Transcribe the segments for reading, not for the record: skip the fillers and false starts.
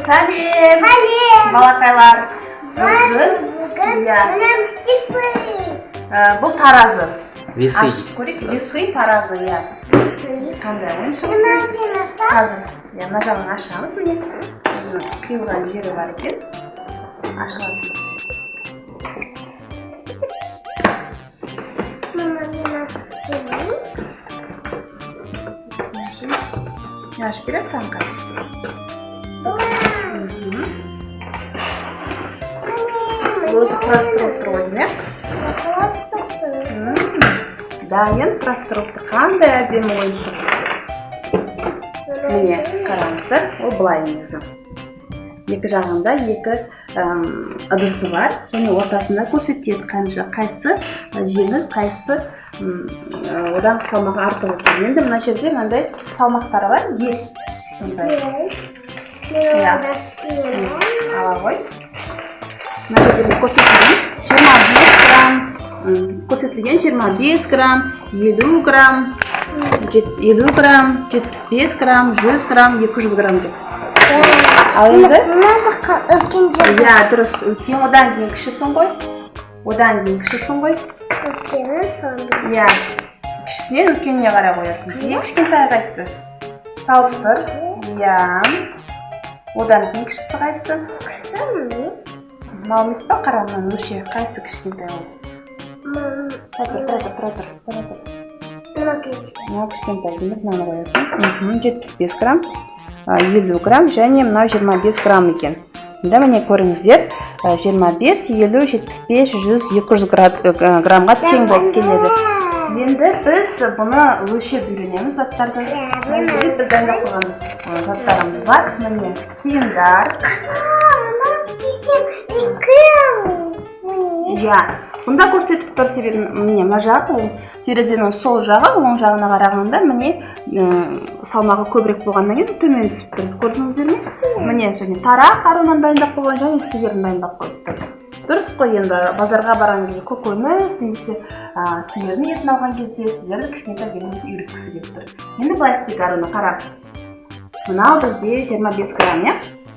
Сәлем! Сәлем! Балақайлар! Бүгін мынам істейсің. Бұл таразы. Весы. Көрейік, весы таразы, иә. Қандай ойыншық? Қазір. Мына жағын ашамыз, міне. Қиылған жері бар екен. Ашылады. Ашып берем саған қазір. Өзі құрастырылып тұр ғой, демек? Дайын құрастырылып тұр. Қандай әдемі ойыншық. Міне, қараңыздар, ол былай негізі. Екі жағында екі ыдысы бар, және ортасында көрсетеді қайсы жеңіл, қайсы одан салмағы артық екен. Енді мына жерде мынандай салмақтары бар, ет. Ала ғой. Мына жерде көрсетілген 25 грамм, көрсетілген 25 грамм, 50 грамм, 50 грамм, 75 грамм, 100 грамм, 200 грамм деп. Ал енді? Үлкен жер. Иә, дұрыс. Үлкен одан кейін кішісін ғой. Одан кейін кішісін ғой. Үлкенін соңғы. Иә. Кішісінен үлкеніне қарай қоясың. Ең кішкентай қайсысы? Салыстыр. Иә. Одан кейін кішісі қайсысы? Кіші міне. Мынау емес па? Қара, мынау өлшеу. Қайсысы кішкентай ол? Тұра тұр. Мынау кішкентай. Мынау кішкентай. Демек мынаны қоясың. 75 грамм, 50 грамм және мынау 25 грамм екен. Енді міне көріңіздер, 25, 50, 75, 100, 200 граммға тең болып келеді. Енді біз бұны өлшеп үйренеміз заттарды. Біз дайындап қойған заттарымыз бар. Міне тиындар. Иә, бұнда көрсетіп тұр себебі міне мына жағы, терезенің сол жағы, оң жағына қарағанда міне салмағы көбірек болғаннан кейін төмен түсіп тұр. Көрдіңіздер ме? Міне және тарақ аруынан дайындап қойған және сиырын дайындап қойыпты. Дұрыс қой, енді базарға барған кезде көкөніс немесе сиырдың етін алған кезде сіздерді кішкентай келіңіз үйреткісі келіп тұр. Енді былай істейік аруына қарап. Мынау бізде 25 грамм, иә?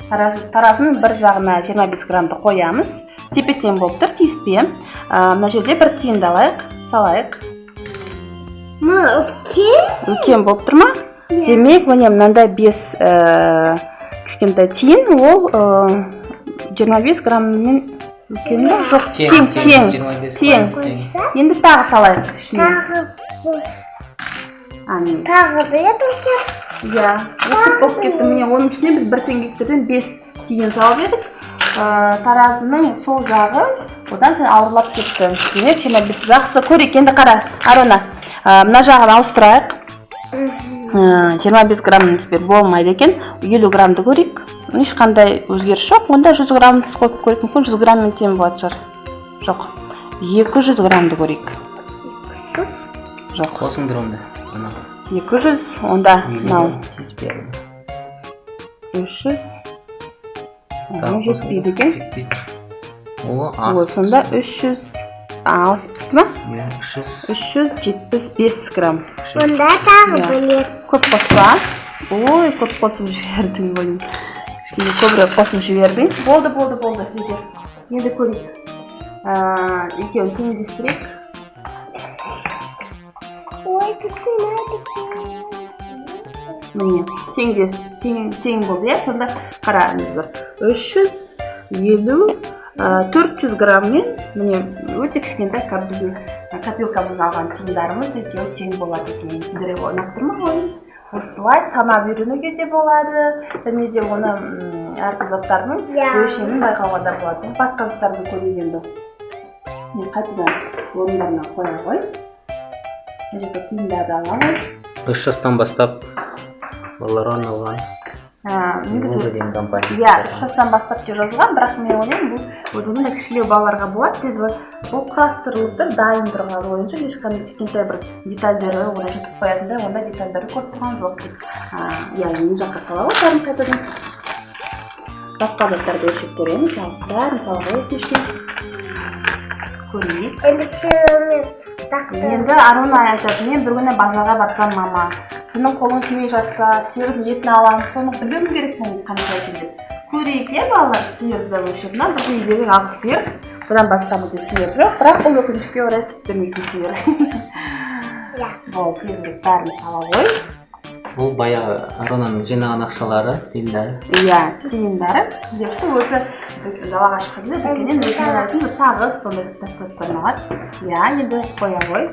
Таразының бір жағына 25 граммды қоямыз. Тепе-тең болып тұр, тиіспе. Мына жерде бір тиынды алайық, салайық. Үлкен болып тұр ма? Демек, міне мынандай 5 кішкентай тиын, ол 25 грамммен үлкен бе? Жоқ, тең. Енді тағы салайық ішіне. Тағы білет үлкен? Иә, өтіп болып кетті. Міне оның үстіне біз бір теңгектерден 5 тиын салып едік. Таразының сол жағы одан сен ауырлап кетті. Демек, 25 жақсы көрейік. Енді қара, Арона, мына жағын ауыстырайық. 25 граммның теперь болмайды екен. 50 граммды көрейік. Ешқандай өзгеріс жоқ. Онда 100 граммды қойып көрейік. Мүмкін 100 грамммен тең болады шығар. Жоқ. 200 граммды көрейік. Жоқ. Қосыңдар онда. 200, онда мынау 300. Жетпейді екен. Сонда 300 алысып түсті ма? 375 грамм. Онда тағы білет. Көп қоспа. Ой, көп қосып жібердің ғой. Көбірек қосып жібердің. Болды. Енді көрейік. Екеуін теңдестірейік. Ой, күшінеді. Міне, тең болды, иә? Сонда қараңыздар. 350, 400 грамммен, міне, өте кішкентай біздің копилкамыз алған тиындарымыз екеуі тең болады екен. Сіздерге ұнап ма ғой? Осылай санап үйренуге де болады, және де оны әрбір заттардың өлшемін байқауға да болады. Басқа заттарды көрейік енді. Мен қайтадан орындарына қоя ғой. Мына жерде тиындарды аламын. 3 жастан бастап балалар арналған. Негізі, иә, 3 жастан бастап деп жазылған, бірақ мен ойлаймын, бұл бұндай кішілеу балаларға болады, себебі бұл құрастырылып тұр, дайын тұрған ойыншық, ешқандай кішкентай бір детальдері, оны жұтып қоятындай, ондай детальдері көріп тұрған жоқ. Иә, мен жаққа сала отырмын қайтадан. Басқа заттарды өлшеп көреміз, бәрін салға өлшеп көрейік. Енді Аруна айтады, мен бір күні базарға барсам, мама, сенің қолың тимей жатса, сиырдың етін аламын, соны білуім керек мен қандай екенін. көрейік иә балалар, сиырды да өлшеп. Мына біздің үйдегі ақ сиыр. Бұдан басқа бізде сиыр жоқ, бірақ бұл өкінішке орай сүт бермейтін сиыр. Ол тезірек бәрін сала қой. Бұл баяғы Аронаның жинаған ақшалары, тиындары. Иә, тиындары. Депті өзі далаға шыққанда дүкеннен өзіне алатын бір сағыз сондай заттарын алады. Иә, енді қоя ғой.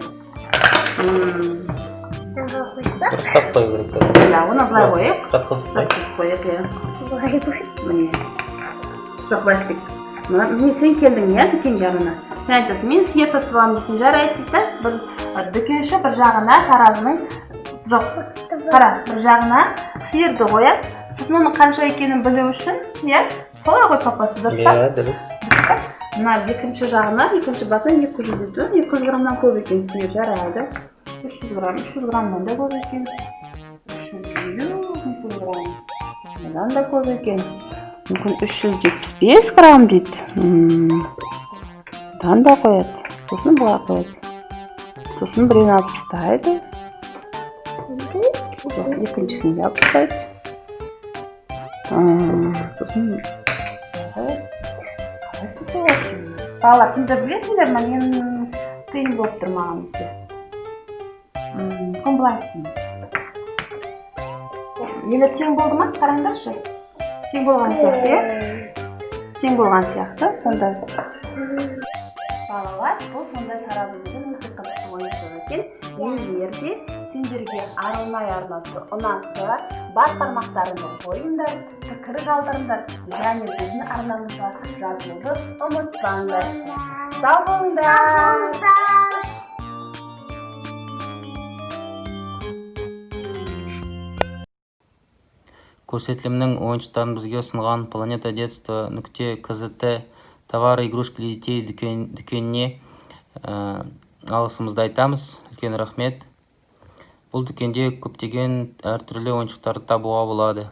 Дұрыстап қою керек. Иә, оны былай қойып. Жатқызып қой. Жатқызып қойып, иә. Былай қой. Міне. Жоқ, былай істейік. Міне сен келдің иә дүкенге Арона. Сен айтасың, мен сиыр сатып аламын десең жарайды дейді. Бір дүкенші бір жағына таразының жоқ. Қара, бір жағына сиырды қояды. Сосын оның қанша екенін білу үшін, иә, солай қойып папасы, дұрыс па? Иә, дұрыс. Мына екінші жағына, екінші басына 200 еді. 200 граммнан көп екен сиыр жарайды. 300 граммнан да көп екен. 300 грамм. Одан да көп екен. Мүмкін 375 грамм дейді. Одан да қояды. Сосын бұлай қояды. Сосын біреуін алып тастайды. Екіншісін алып тастайды. Сосын қалайсыз болады? Балалар, сендер білесіңдер ме? Мен қиын болып тұр маған өте. Бұны былай істейміз. Енді тең болды ма? Қараңдаршы. Тең болған сияқты, иә? Тең болған сияқты, сондай. Балалар, бұл сондай таразының өте қызықты ойыншық екен. Егер де сендерге Арнай арнасы ұнаса, бас бармақтарыңды қойыңдар, пікір қалдырыңдар, және біздің арнамызға жазылуды ұмытпаңдар. Сау болыңдар! Көрсетілімнің ойыншықтарын бізге ұсынған Планета Детства .kzt товары игрушки для детей дүкеніне алғысымызды айтамыз. Үлкен рахмет. Бұл дүкенде көптеген әртүрлі ойыншықтарды табуға болады.